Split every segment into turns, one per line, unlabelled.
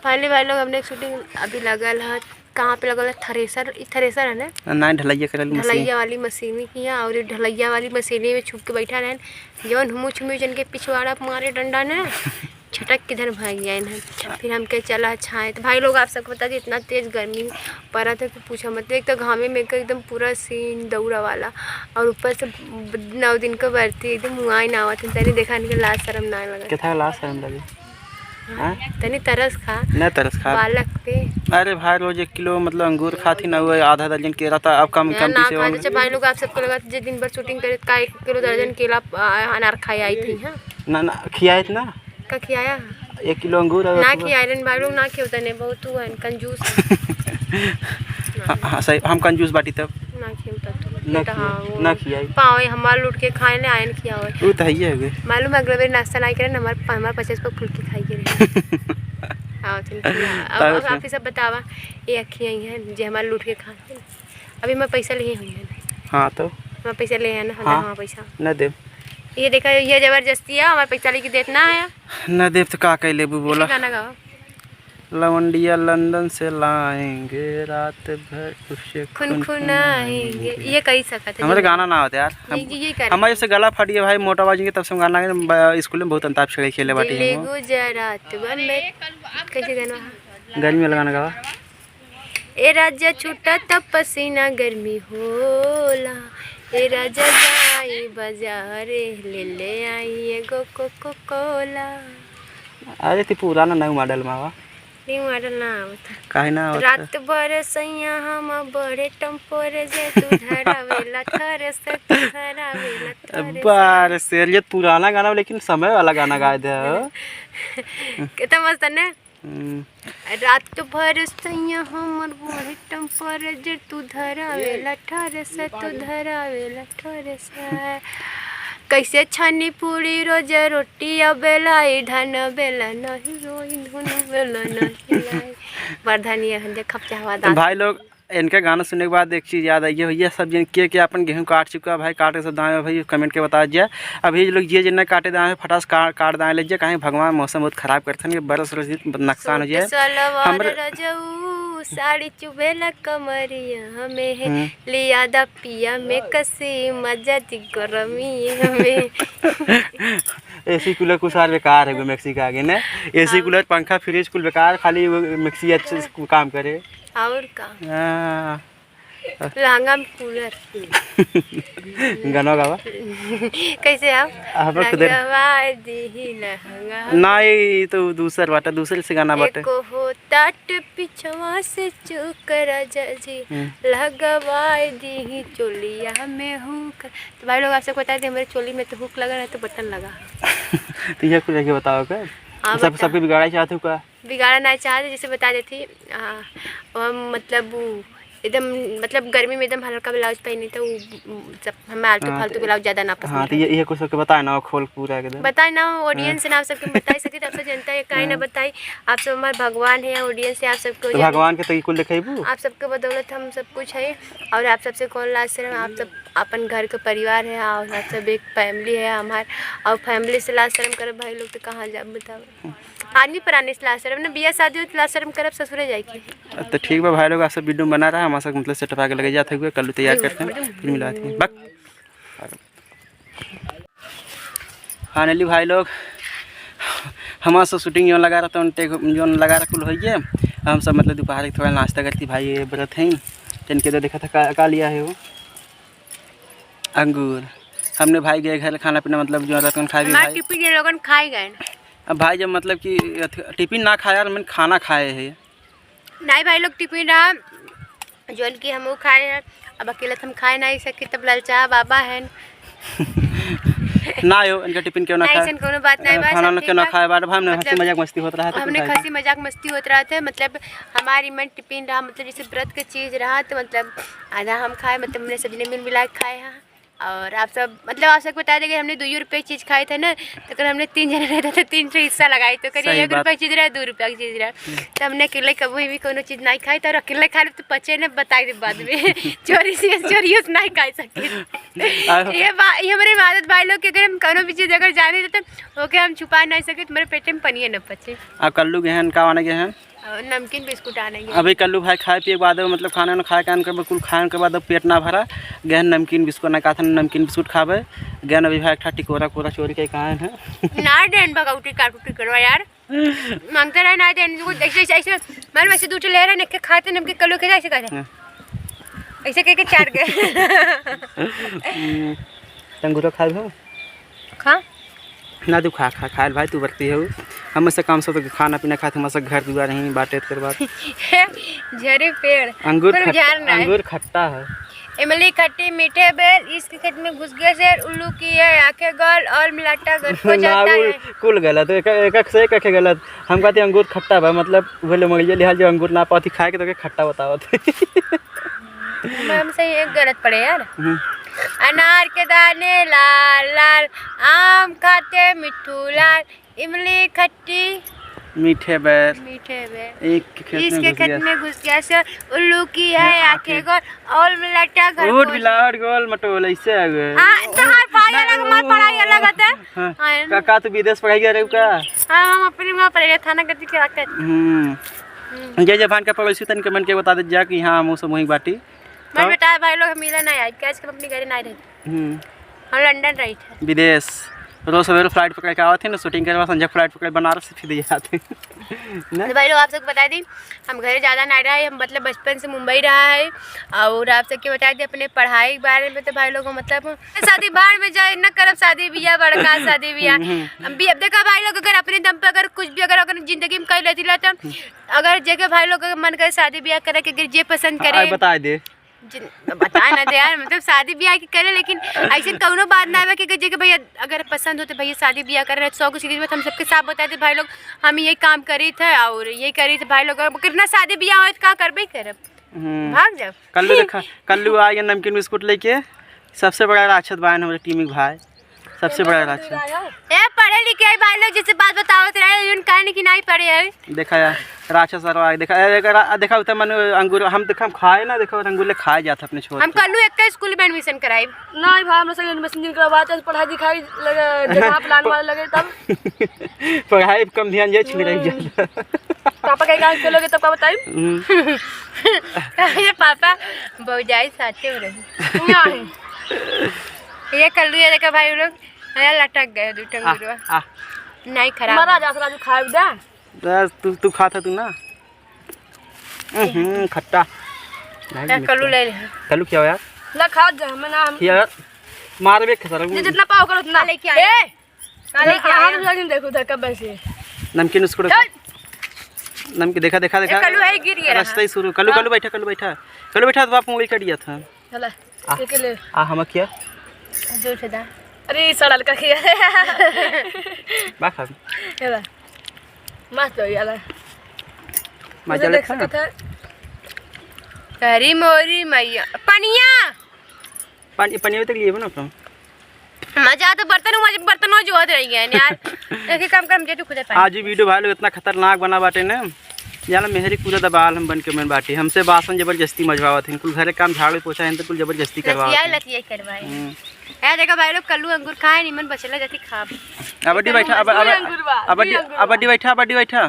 पहले भाई लोग हमने शूटिंग अभी लगल है कहाँ पे लगल है थ्रेसर है ना ढलैया वाली मशीनी की है और ढलैया वाली मशीनी में छुप के बैठा रहे जौन हमू छुमी जन के पिछवाड़ा मारे डंडा ने छटक किधर भाग गया इन्हें। फिर हम कहे चला छाए तो भाई लोग आप सबको बता कि इतना तेज़ गर्मी पड़ा था कि पूछा मत। एक तो घामे में एकदम पूरा सीन दौड़ा वाला और ऊपर से 9 दिन का बरती एकदम मुँह ना आवा था तनी देखा नहीं लाज शर्म ना लगा
लाज शर्म लगे
तनी तरस खा बालक पे।
अरे भाई रोज 1 किलो मतलब अंगूर खाती ना हुआ आधा दर्जन केला था अब कम
से भाई लोग आप सबको लगा जिस दिन भर शूटिंग करे का 1 किलो दर्जन केला अनार खाई आई थी। हाँ
ना खियाए थे ना
का खियाया
1 किलो अंगूर
ना खियाए भाई लोग ना खियोता नहीं बहुत हुआ कंजूस
हाँ सही हम कंजूस बाटी तब
ना खियोता
ना खियाई
पावे हमार लूट के खाए ने आयन खिया हो
वो तो है गे
मालूम अगले बार नाश्ता नहीं करे हमार 50 पर फुल के खाई के रहे। हाँ अब आप सब बतावा ये अखियाँ हैं जो हमारे लूट के खाते अभी मैं पैसा लिए हुई है। हाँ
तो
मैं पैसा ले ना हाँ पैसा
न दे
ये देखा ये जबरदस्ती है हमारे पैसा लेके देना है
न देव तो का कह लेबू बोला
गाना गाओ
लवंडिया लंदन से लाएंगे रात भर खुशे
खुनखुनाएंगे ये कही सकते हैं
हमारे गाना ना होता यार हमारे से गला फटी है भाई मोटा बाजी के तब से गाना स्कूल में बहुत अंताक्षरी खेले बाटी है
गुजरात में कैसे गाना
गर्मी में लगाना गावा
ए राजा छूटा तब पसीना गर्मी होला ए राजा जाई बाजारे ले आई एगो कोको कोला।
अरे ती पुराना नया मॉडल मावा
न्यू मॉडल ना आवता
काहे ना आवता
रात भर सैया हम बड़े टम्पोरे जे तू धरावेला थरे से तू धरावेला थरे
बार से ये पुराना गाना लेकिन समय वाला गाना गाए दे
कितना मस्त है ना रात भर सैया हमर बड़े टम्पोरे जे तू धरावेला थरे से तू धरावेला थरे से कैसे छानी पूरी रोज रोटी बेला धन बेला नहीं रोई धुन बेला नहीं बरधनिया हंदे खपचा हवा दाल।
भाई लोग इनका गाना सुनने के बाद एक चीज़ याद आई है भैया सब जिन के अपन गेहूँ काट चुका है भाई काटे सब दाएँ भाई कमेंट के बता दिया अभी लोग ये जिन्हें काटे दाएँ फटास काट दाएँ लीजिए कहीं भगवान मौसम बहुत खराब करते हैं बरस नुकसान हो जाए
साड़ी चुबेला कमरिया हमें लिया दा पिया में कसी मजा दी गरमी हमें
एसी कूलर कुछ सार बेकार है मिक्सी का आगे ना एसी कूलर पंखा फ्रिज कुल बेकार खाली मिक्सी अच्छे से काम करे
और का लहंगा में कूलर
गाना गावा
कैसे आप
नहीं तो दूसरे से गाना बाटे
को हो ताट पिछवा से चुकरा जी लगवाए दी चोलिया में हुक। तो भाई लोग आपसे बता दें हमारे चोली में तो हुक लगा है तो बटन लगा
तो ये कुछ बताओ क्या सबके बिगाड़ा चाहते हो क्या
बिगाड़ा नहीं चाहते जैसे बता देती मतलब गर्मी में एकदम हल्का ब्लाउज पहनी तो सब हमें आलतू फालतू ब्लाउज ज़्यादा ना पसंद।
हाँ तो ये कुछ सबके बताए ना खोल पूरा एकदम
बताए ना ऑडियंस ना आप सबके बता सके तो आप सब जनता है काहे ना बताई आप सब हमारे भगवान है ऑडियंस है आप सबको
तो भगवान के तो कुल दिखाइबू आप
सबके बदौलत हम सब कुछ है और आप सबसे कौन लाज से आप सब अपन घर का परिवार है और आप सब एक फैमिली है हमारे और फैमिली से लाज शर्म कर भाई लोग तो कहाँ जा बताओ आदमी पुराने से लाज शर्म ना बिया शादी हो तो लाज शर्म करब ससुरे जाए
तो ठीक बा भाई लोग आप सब वीडियो बना रहा है हमारे मतलब सेटअप आके लगे जाते हुए कल तैयार करते हैं फिर मिलाते हैं बक फाइनली भाई लोग हमारे से शूटिंग जो लगा रहा था जो लगा रहा कुल हो हम सब मतलब दोपहर थोड़ा नाश्ता करती भाई ये व्रत हैं जिनके तो देखा था का लिया है वो अंगूर हमने भाई गए घर खाना पीना मतलब जो रतन खाए गए अब भाई जब मतलब कि टिफिन ना खाया और मैंने खाना खाए है
नहीं भाई लोग टिफिन रहा जोन की हम खाए हैं अब अकेले हम खाए नहीं सके तब ललचा बाबा है
ना हो इनका टिफिन क्यों ना खाए
ऐसा कोनो बात नहीं
खाना ना क्यों ना खाए बाद हमने हंसी मजाक मस्ती होता रहा था
हमने हंसी मजाक मस्ती होता रहा था मतलब हमारी मन टिफिन रहा मतलब जैसे व्रत की चीज़ रहा तो मतलब आधा हम खाए मतलब हमने सभी ने मिला के खाए हैं और आप सब मतलब आप सबको बता देंगे हमने 2 रुपये की चीज़ खाई था ना तो अगर हमने 3 जने रहता तो 300 हिस्सा लगाई तो करिए 1 रुपये की चीज़ रहा 2 रुपये की चीज़ रहा तो हमने अकेले कभी भी कोनो चीज़ नहीं खाई था और अकेले खा तो बच्चे ने बताई दे बाद में चोरी से नहीं खा सके ये हमारी आदत भाई लोग की अगर हम कोनो भी चीज़ अगर जाने तो ओके हम छुपा नहीं सके तो मेरे पेट में पनिए न पचे।
आप कल्लू गए हैं का आने गए हैं
नमकीन बिस्कुट आने
अभी कल्लू भाई खाए पिए के बाद मतलब खाना खाए के कुल खाए के बाद पेट ना भरा गहन नमकीन बिस्कुट ना कहा था नमकीन बिस्कुट खावे गहन अभी भाई एक टिकोरा कोरा चोरी के कहा है
ना देन भगौटी काटूटी करवा यार मांगते रहे ना देन ऐसे मन वैसे दूसरे ले रहे ने खाते नमकीन कल्लू के ऐसे कहते ऐसे कह के चार गए
अंगूर खा हो
खा
ना तू खा खा खाए भाई तू बरती है हम से काम सब तो खाना पीना खाते हम घर दुआ नहीं बाटे कर बात
झरे पेड़
अंगूर खट्टा है
इमली खट्टी मीठे बेल इसके खेत में घुस गए से उल्लू की है आंखें गल और मिलाटा गल हो जाता है
कुल गलत एक से एक गलत हम कहते अंगूर खट्टा बा मतलब वो लोग मगलिया लिहाज जो अंगूर ना पाती खाए के तो खट्टा बतावत
हम सही एक गलत पड़े यार अनार के दाने लाल लाल आम खाते मिट्ठू लाल इमली खट्टी
मीठे बैर
एक इसके खेत में घुस गया से उल्लू की है आंखें गोल और मिलाटा घर
उठ बिलाड़ गोल मटोल ऐसे आ गए
तो हर पढ़ाई अलग हमारी पढ़ाई अलग होता है
का तू विदेश पढ़ाई गया रे का
हां हम अपने वहां पढ़ाई थाना गति के रखते
जय जवान का पड़ोसी तन कमेंट के बता दे जा कि हां हम सब वही बाटी
मैं बेटा भाई लोग मिला नहीं आई कैश के अपनी घर नहीं रहते हम लंदन रही थे
विदेश रोज सवेरे फ्लाइट पकड़ के आते थे ना शूटिंग करवा संजय फ्लाइट पकड़ बनारस से फिर जाते
तो भाई लोग आप सबको बता दी हम घर ज़्यादा नहीं रहा है हम मतलब बचपन से मुंबई रहा है और आप सबके बता दी अपने पढ़ाई के बारे में तो भाई लोग मतलब शादी बाहर में जाए न करब शादी बियाह बड़का शादी बियाह अब देखा भाई लोग अगर अपने दम पर अगर कुछ भी अगर जिंदगी में कर लेती तो अगर जगह भाई लोग मन करे शादी ब्याह करे कि अगर जे पसंद करे
बता दे
बता ना दे यार मतलब शादी ब्याह की करे लेकिन ऐसे कौनो बात ना है कि जगह भैया अगर पसंद हो तो भैया शादी ब्याह कर रहे हैं 100 कुछ चीज़ में हम सबके साथ बताए थे भाई लोग हम ये काम करी थे और ये करी थे भाई लोग कितना शादी ब्याह हो तो क्या करबे करब भाग जाओ
कल्लू देखा कल्लू आ गया नमकीन बिस्कुट लेके सबसे बड़ा राक्षस भाई हमारे टीम भाई सबसे बड़ा राक्षस
पढ़े लिखे भाई लोग जैसे बात बताओ कहानी की नहीं पढ़े है
देखा यार राक्षस देखा उतना मन अंगूर हम देखा खाए ना देखा अंगूर ले खाए जाता अपने छोड़
हम कल्लू एक का स्कूल में एडमिशन कराई
नहीं भाई हमरा संग एडमिशन करवाते हैं पढ़ाई लिखाई लगे जगह प्लान वाले लगे तब
पढ़ाई कम ध्यान जाए छिड़ रही जा
पापा के काम लोगे तब का बताई
ये पापा बहुत जाई साथे हो रही ये कल्लू ये देखा भाई लोग लटक गए दूठा अंगूरवा नहीं खराब
मरा जा राजू खाए दे
बस तू खाता तू ना खट्टा
कल्लू ले
कल्लू क्या हो यार
ला खा जा हम ना हम
यार मार बे खसर
जितना पाव करो उतना
लेके आ ए
लेके आ हम लगिन देखो धक्का वैसे
नमकीन उसको नमकीन देखा देखा देखा
कल्लू है गिर गया
रास्ता ही शुरू कल्लू कल्लू बैठा तो बाप मुंगली कट गया था
चला के ले
हम क्या
जोर से दा
अरे सड़ल का खिया
बा खा
चला मस्त हो गया
मजा
देख सकता
हरी मोरी मैया पनिया
पानी तक लिए बना अपना
मजा तो बर्तनों जो होते रही है यार एक काम कर मुझे तो खुद पानी
आज वीडियो भाई लोग इतना खतरनाक बना बाटे ना यार मेहरी पूरा दबाल हम बन के मैं बाटे हमसे बासन जबरदस्ती मजवावत हैं कुल घर काम झाड़ू पोछा है तो कुल जबरदस्ती
करवाए यार देखो भाई लोग कल्लू अंगूर खाए निमन बचला जाती खा
अबड्डी बैठा अबड्डी बैठा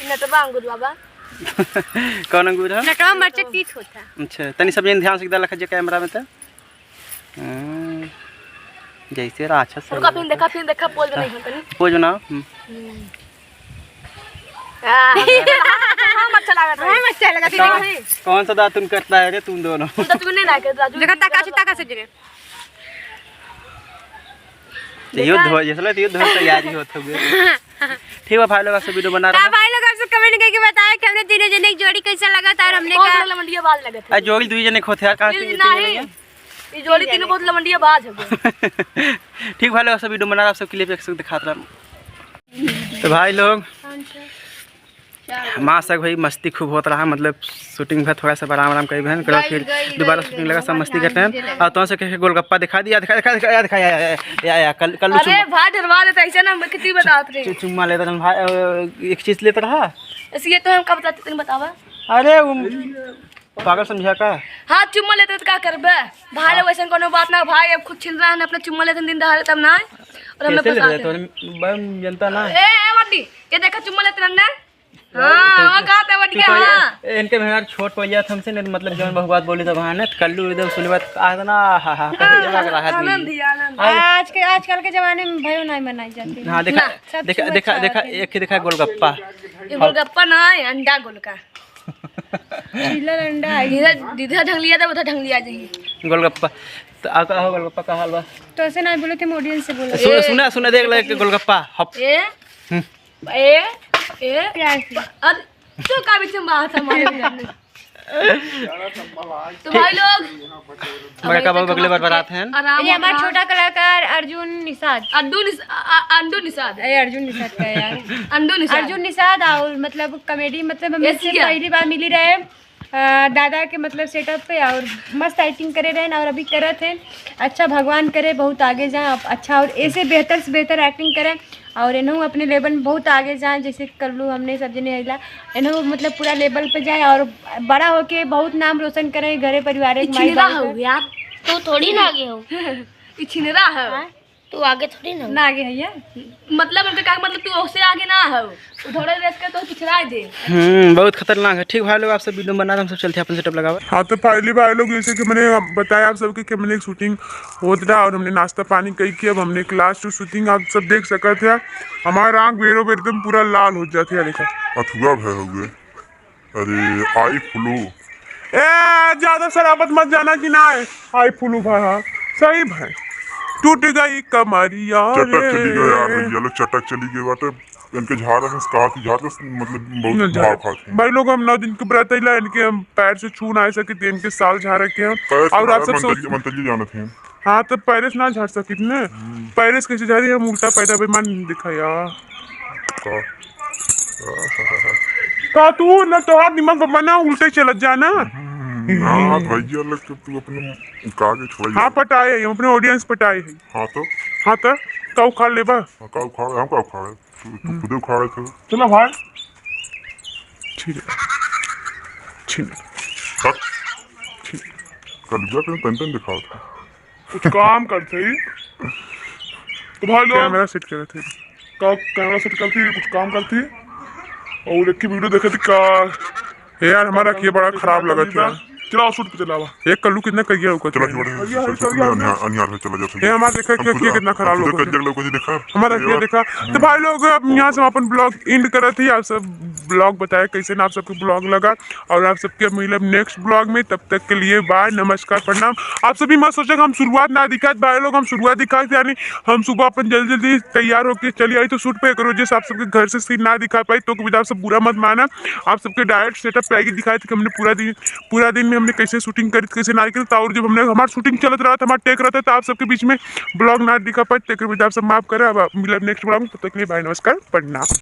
नटवा अंगूर बाबा
कौन अंगूर है
नटवा मरचा तीत होता
अच्छा तनी सब जन ध्यान से इधर रखा जे कैमरा में तो जैसे राक्षस
उनका फिर देखा पोल में नहीं होता
पोज बनाओ
अच्छा लगा
कौन सा दांत तुम करता है रे तुम दोनों
तो तूने ना कर राजू
देखा ताका से जरे
युद्ध हो जैसे युद्ध हो तैयारी होत हुए ठीक है भाई लोग आपसे वीडियो बना रहा है
भाई लोग आपसे कमेंट करके बताया कि हमने तीनों जने की जोड़ी कैसा लगा था और हमने कहा
लमंडिया बाज लगे थे
जोड़ी दुई जने खोते यार कहां से
नहीं ये जोड़ी तीनों बहुत लमंडिया बाज है
ठीक भाई लोग आपसे वीडियो बना रहा है सब क्लिप एक सब दिखाता रहा तो भाई लोग माँ सक भाई मस्ती खूब होता रहा मतलब शूटिंग में थोड़ा सा आराम करी बहन करो फिर दोबारा शूटिंग लगा सब मस्ती करते हैं और तो से कह गोलगप्पा दिखा दिया दिखा कल
अरे भाई डरवा देता ऐसे ना कितनी बतात रे
चुम्मा लेता भाई एक चीज लेता रहा
इसलिए तो हम कब बताते तने बतावा
अरे पागल समझा का
हां चुम्मा लेते तो का करबे भाई वैसे कोनो बात ना भाई अब खुद छिल रहा है अपना चुम्मा लेते दिन दहाड़े तब ना और हमें पता
तो जनता ना
ए मड्डी ये देखा चुम्मा लेते ना हां का इनके हाँ
इनके मेहर छोट पड़ जात हमसे नहीं मतलब जौन बहु बात बोली तो वहाँ ने कल्लू एकदम सुनी बात आज ना हा कर लग रहा है
आनंद ही आनंद।
आजकल के जमाने में भयो नहीं मनाई जाती।
हाँ देखा एक ही देखा गोलगप्पा
ये गोलगप्पा ना अंडा गोलका
चिल्लर अंडा
इधर ढंग लिया था उधर ढंग लिया जाइए
गोलगप्पा तो आका हो गोलगप्पा का हाल बा
तो ऐसे नहीं बोले थे ऑडियंस से बोला
सुना देख ले गोलगप्पा हप
ए अब तो का बीच में बात हमारे तो भाई लोग
बड़ा का बगले बात है
ये हमारा छोटा कलाकार अर्जुन निषाद
अंडू निषाद
अर्जुन निषाद का है यार
अर्जुन
निषाद और मतलब कॉमेडी मतलब हम इससे पहली बार मिली रहे दादा के मतलब सेटअप पे और मस्त एक्टिंग करे रहे और अभी करे थे। अच्छा भगवान करे बहुत आगे जाएं अच्छा और ऐसे बेहतर से बेहतर एक्टिंग करें और इन्हों अपने लेवल में बहुत आगे जाएं जैसे कल्लू हमने सब जने हिला इन्हों मतलब पूरा लेवल पे जाए और बड़ा होके बहुत नाम रोशन करें घरे परिवार
यार
तो थोड़ी ना आगे हो
छिनरा है
तू आगे थोड़ी ना आगे है यार
मतलब उनका क्या मतलब तू उससे आगे ना हो उधर रेस कर तो पिछड़ा दे।
बहुत खतरनाक है। ठीक भाई लोग आप सब वीडियो बना हम सब चलते हैं अपन सेटअप लगावे।
हाँ तो पहली बार लोग जैसे कि मैंने बताया आप सबके कि मैंने एक शूटिंग होत रहा और हमने नाश्ता पानी कई किया अब हमने क्लास टू शूटिंग आप सब देख सकते थे हमारा आँख बेरो बेर एकदम पूरा लाल हो जाती है। देखा
अथुआ भय हो गए अरे आई फ्लू
ए ज्यादा शराबत मत जाना कि ना है आई फ्लू भाई हाँ सही भाई टूट गई कमरिया
चटक चली गए यार भैया लोग चटक चली गए बाटे इनके झाड़ा से कहा कि झाड़ से मतलब बहुत भाव खाते
भाई लोग हम 9 दिन के व्रत अइला इनके हम पैर से छू ना सके थे इनके साल झाड़ के हम और आप सब
मंतली जाना थे।
हाँ तो पैरिस ना झाड़ सकित ने पैरिस कैसे झाड़ी हम उल्टा पैदा बेमान दिखा यार का तू ना तो हाथ निमक बना उल्टे चलत जाना।
हाँ भैया लोग तू अपने कागे छोड़
हाँ पटाए हम अपने ऑडियंस पटाए है।
हाँ तो
का उखाड़ ले बा
का उखाड़ हम का उखाड़े तू खुद उखाड़े थे
चलो भाई ठीक है
कल गया फिर तन दिखाओ था
कुछ काम करते ही तो भाई लोग कैमरा सेट कर रहे थे कैमरा सेट करती कुछ काम करती और एक की वीडियो देखे थी का यार हमारा किए बड़ा खराब लगा था। चलाओ शूट पे चलावा एक कल्लू कितना कर गया ऊपर
चला अनियार से चला जा
ये हमारा देखा कि कितना खराब लोग
देखा
हमारा ये देखा। तो भाई लोग अब यहाँ से अपन ब्लॉग एंड कर रहे थे आप सब ब्लॉग बताया कैसे ना आप सबको ब्लॉग लगा और आप सबके मिले नेक्स्ट ब्लॉग में तब तक के लिए बाय नमस्कार प्रणाम। आप सभी मत सोचे हम शुरुआत ना दिखाए भाई लोग हम शुरुआत दिखाए थे यानी हम सुबह अपन जल्दी तैयार होकर चली आई तो शूट पे करो जैसे आप सबके घर से सीन ना दिखा पाई तो आप सब बुरा मत माना। आप सबके डायरेक्ट सेटअप पे आगे दिखाए थे कि हमने पूरा दिन में हमने कैसे शूटिंग करी कैसे ना करी और जब हमने हमारा शूटिंग चलत रहा था हमारा टेक रहा था तो आप सबके बीच में ब्लॉग ना दिखा पाए तो आप सब माफ करें। अब मिले नेक्स्ट ब्लॉग में तब तक के लिए बाय नमस्कार प्रणाम।